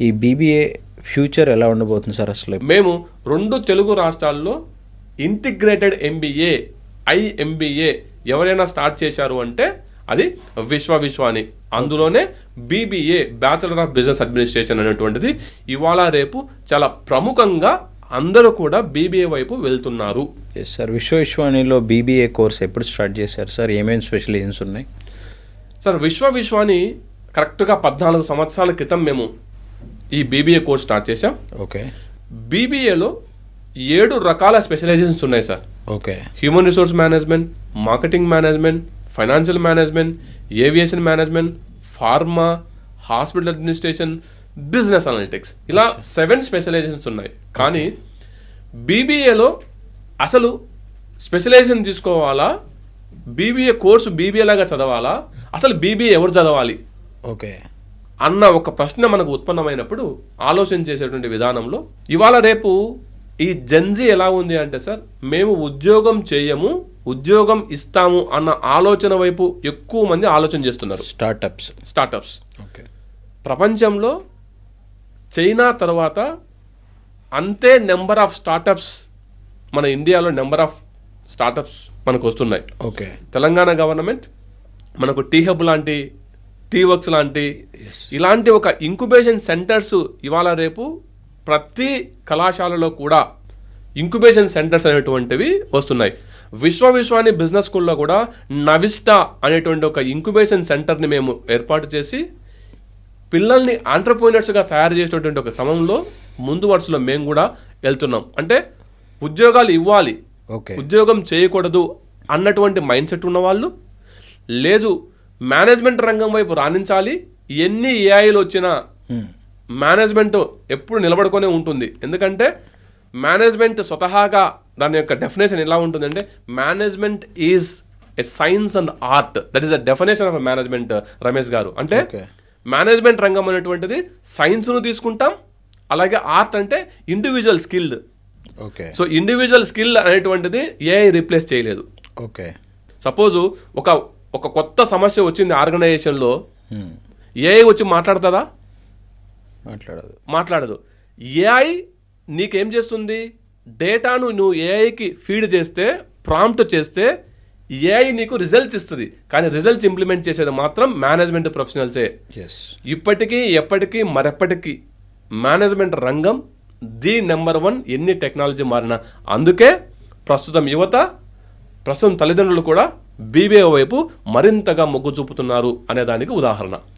ఈ BBA future ఎలా ఉండబోతుంది సార్ అసలు? మేము 2 తెలుగు రాష్ట్రాల్లో ఇంటిగ్రేటెడ్ ఎంబీఏ ఐఎంబీఏ ఎవరైనా స్టార్ట్ చేశారు అంటే అది విశ్వాని. అందులోనే BBA bachelor of business administration అనేటువంటిది ఇవాళ రేపు చాలా ప్రముఖంగా అందరూ కూడా బీబీఏ వైపు వెళ్తున్నారు. సార్ విశ్వానిలో బీబీఏ కోర్స్ ఎప్పుడు స్టార్ట్ చేశారు సార్? ఏమేమి స్పెషలైజేషన్స్ ఉన్నాయి సార్? విశ్వాని కరెక్ట్గా 14 సంవత్సరాల క్రితం మేము ఈ బీబీఏ కోర్స్ స్టార్ట్ చేశాం. ఓకే. బీబీఏలో 7 రకాల స్పెషలైజేషన్స్ ఉన్నాయి sir. Okay. Human resource management, marketing management, financial management, aviation management, pharma, hospital administration, business analytics, ఇలా 7 స్పెషలైజేషన్స్ ఉన్నాయి. కానీ బీబీఏలో అసలు స్పెషలైజేషన్ తీసుకోవాలా, బీబీఏ కోర్సు బీబీఏ లాగా చదవాలా, అసలు బీబీఏ ఎవరు చదవాలి ఓకే అన్న ఒక ప్రశ్న మనకు ఉత్పన్నమైనప్పుడు ఆలోచన చేసేటువంటి విధానంలో ఇవాళ రేపు ఈ జెన్జీ ఎలా ఉంది అంటే సార్, మేము ఉద్యోగం చేయము, ఉద్యోగం ఇస్తాము అన్న ఆలోచన వైపు ఎక్కువ మంది ఆలోచన చేస్తున్నారు. Startups okay. ప్రపంచంలో చైనా తర్వాత అంతే నెంబర్ ఆఫ్ స్టార్టప్స్ మన ఇండియాలో నెంబర్ ఆఫ్ స్టార్టప్స్ మనకు వస్తున్నాయి. ఓకే. తెలంగాణ గవర్నమెంట్ మనకు టీ హబ్ లాంటి, టీ వర్క్స్ లాంటి ఇలాంటి ఒక ఇంక్యుబేషన్ సెంటర్స్ ఇవాళ రేపు ప్రతి కళాశాలలో కూడా ఇంక్యుబేషన్ సెంటర్స్ అనేటువంటివి వస్తున్నాయి. విశ్వాని బిజినెస్ స్కూల్లో కూడా నవిస్టా అనేటువంటి ఒక ఇంక్యుబేషన్ సెంటర్ని మేము ఏర్పాటు చేసి పిల్లల్ని ఆంటర్ప్రెన్యూర్స్గా తయారు చేసేటువంటి ఒక క్రమంలో ముందు వరుసలో మేము కూడా వెళ్తున్నాం. అంటే ఉద్యోగాలు ఇవ్వాలి, ఉద్యోగం చేయకూడదు అన్నటువంటి మైండ్ సెట్ ఉన్నవాళ్ళు, లేదు మేనేజ్మెంట్ రంగం వైపు రాణించాలి, ఎన్ని ఏఐలు వచ్చినా మేనేజ్మెంట్ ఎప్పుడు నిలబడుకొనే ఉంటుంది. ఎందుకంటే మేనేజ్మెంట్ స్వతహాగా దాని యొక్క డెఫినేషన్ ఎలా ఉంటుందంటే, management is a science and art. That is the definition of management Ramesh గారు. అంటే మేనేజ్మెంట్ రంగం అనేటువంటిది సైన్స్ను తీసుకుంటాం, అలాగే ఆర్ట్ అంటే individual skilled. Okay. So individual skill అనేటువంటిది ఏఐ రీప్లేస్ చేయలేదు. ఓకే. సపోజు ఒక కొత్త సమస్య వచ్చింది ఆర్గనైజేషన్లో, ఏఐ వచ్చి మాట్లాడుతుందా? మాట్లాడదు. ఏఐ నీకేం చేస్తుంది? డేటాను నువ్వు ఏఐకి ఫీడ్ చేస్తే, ప్రాంప్ట్ చేస్తే ఏఐ నీకు రిజల్ట్స్ ఇస్తుంది. కానీ రిజల్ట్స్ ఇంప్లిమెంట్ చేసేది మాత్రం మేనేజ్మెంట్ ప్రొఫెషనల్సే. ఇప్పటికీ ఎప్పటికీ మరెప్పటికీ మేనేజ్మెంట్ రంగం ది నెంబర్ 1 ఎన్ని టెక్నాలజీ మారినా. అందుకే ప్రస్తుతం యువత, ప్రస్తుతం తల్లిదండ్రులు కూడా బీబీఏ వైపు మరింతగా మొగ్గు చూపుతున్నారు అనే దానికి ఉదాహరణ.